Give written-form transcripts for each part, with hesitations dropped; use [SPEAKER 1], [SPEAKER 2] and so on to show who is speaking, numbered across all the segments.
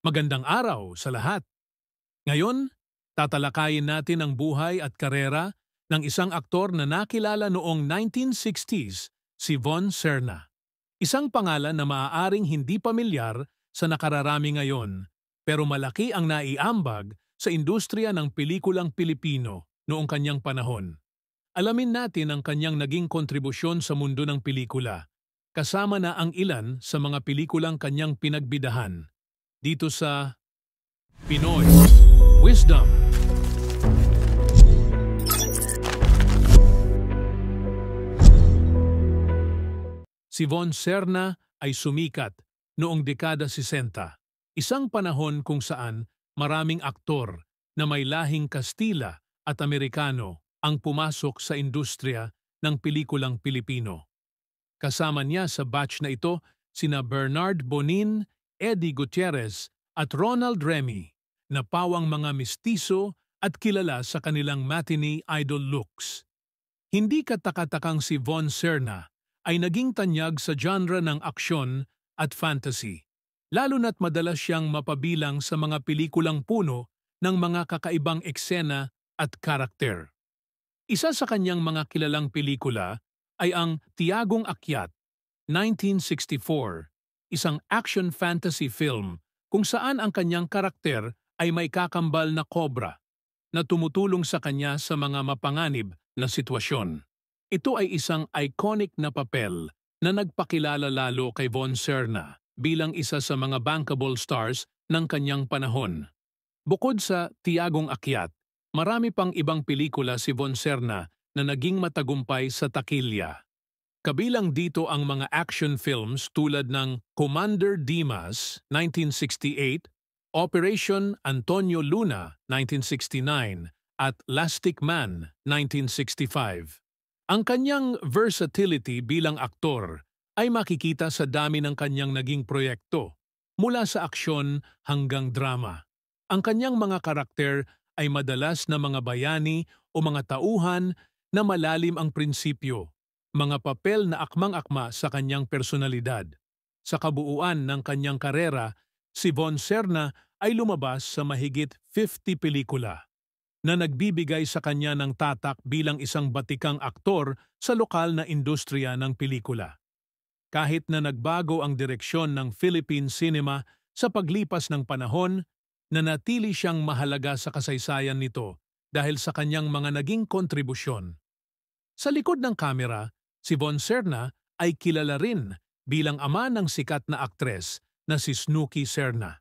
[SPEAKER 1] Magandang araw sa lahat. Ngayon, tatalakayin natin ang buhay at karera ng isang aktor na nakilala noong 1960s, si Von Serna. Isang pangalan na maaaring hindi pamilyar sa nakararami ngayon, pero malaki ang naiambag sa industriya ng pelikulang Pilipino noong kanyang panahon. Alamin natin ang kanyang naging kontribusyon sa mundo ng pelikula, kasama na ang ilan sa mga pelikulang kanyang pinagbidahan. Dito sa Pinoy Wisdom. Si Von Serna ay sumikat noong dekada 60, isang panahon kung saan maraming aktor na may lahing Kastila at Amerikano ang pumasok sa industriya ng pelikulang Pilipino. Kasama niya sa batch na ito sina Bernard Bonin, Eddie Gutierrez at Ronald Remy, na pawang mga mistiso at kilala sa kanilang matinee idol looks. Hindi katakatakang si Von Serna ay naging tanyag sa genre ng aksyon at fantasy, lalo na't madalas siyang mapabilang sa mga pelikulang puno ng mga kakaibang eksena at karakter. Isa sa kanyang mga kilalang pelikula ay ang Tiagong Akyat, 1964, isang action fantasy film kung saan ang kanyang karakter ay may kakambal na kobra na tumutulong sa kanya sa mga mapanganib na sitwasyon. Ito ay isang iconic na papel na nagpakilala lalo kay Von Serna bilang isa sa mga bankable stars ng kanyang panahon. Bukod sa Tiagong Akyat, marami pang ibang pelikula si Von Serna na naging matagumpay sa takilya. Kabilang dito ang mga action films tulad ng Commander Dimas, 1968, Operation Antonio Luna, 1969, at Lastic Man, 1965. Ang kanyang versatility bilang aktor ay makikita sa dami ng kanyang naging proyekto, mula sa aksyon hanggang drama. Ang kanyang mga karakter ay madalas na mga bayani o mga tauhan na malalim ang prinsipyo, mga papel na akmang-akma sa kanyang personalidad. Sa kabuuan ng kanyang karera, si Von Serna ay lumabas sa mahigit 50 pelikula na nagbibigay sa kanya ng tatak bilang isang batikang aktor sa lokal na industriya ng pelikula. Kahit na nagbago ang direksyon ng Philippine cinema sa paglipas ng panahon, nanatili siyang mahalaga sa kasaysayan nito dahil sa kanyang mga naging kontribusyon. Sa likod ng kamera, si Von Serna ay kilala rin bilang ama ng sikat na aktres na si Snooki Serna.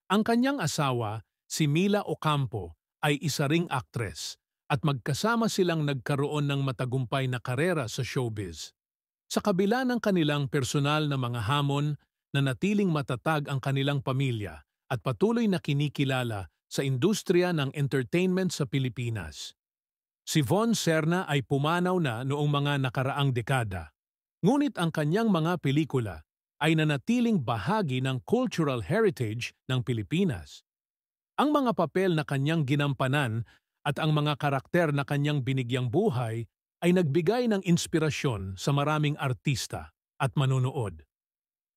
[SPEAKER 1] Ang kanyang asawa, si Mila Ocampo, ay isa ring aktres at magkasama silang nagkaroon ng matagumpay na karera sa showbiz. Sa kabila ng kanilang personal na mga hamon, nanatiling matatag ang kanilang pamilya at patuloy na kinikilala sa industriya ng entertainment sa Pilipinas. Si Von Serna ay pumanaw na noong mga nakaraang dekada, ngunit ang kanyang mga pelikula ay nanatiling bahagi ng cultural heritage ng Pilipinas. Ang mga papel na kanyang ginampanan at ang mga karakter na kanyang binigyang buhay ay nagbigay ng inspirasyon sa maraming artista at manonood.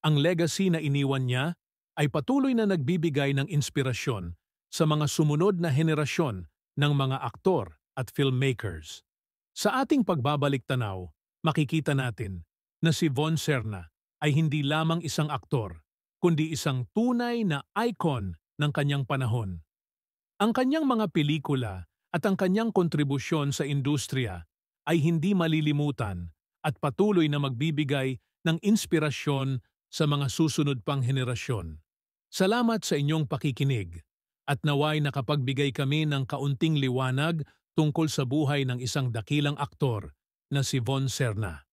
[SPEAKER 1] Ang legacy na iniwan niya ay patuloy na nagbibigay ng inspirasyon sa mga sumunod na henerasyon ng mga aktor at filmmakers. Sa ating pagbabalik-tanaw, makikita natin na si Von Serna ay hindi lamang isang aktor, kundi isang tunay na icon ng kanyang panahon. Ang kanyang mga pelikula at ang kanyang kontribusyon sa industriya ay hindi malilimutan at patuloy na magbibigay ng inspirasyon sa mga susunod pang henerasyon. Salamat sa inyong pakikinig at naway nakapagbigay kami ng kaunting liwanag tungkol sa buhay ng isang dakilang aktor na si Von Serna.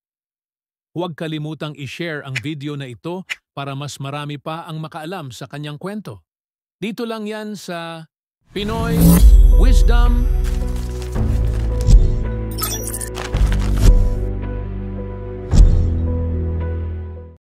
[SPEAKER 1] Huwag kalimutang i-share ang video na ito para mas marami pa ang makaalam sa kanyang kwento. Dito lang yan sa Pinoy Wisdom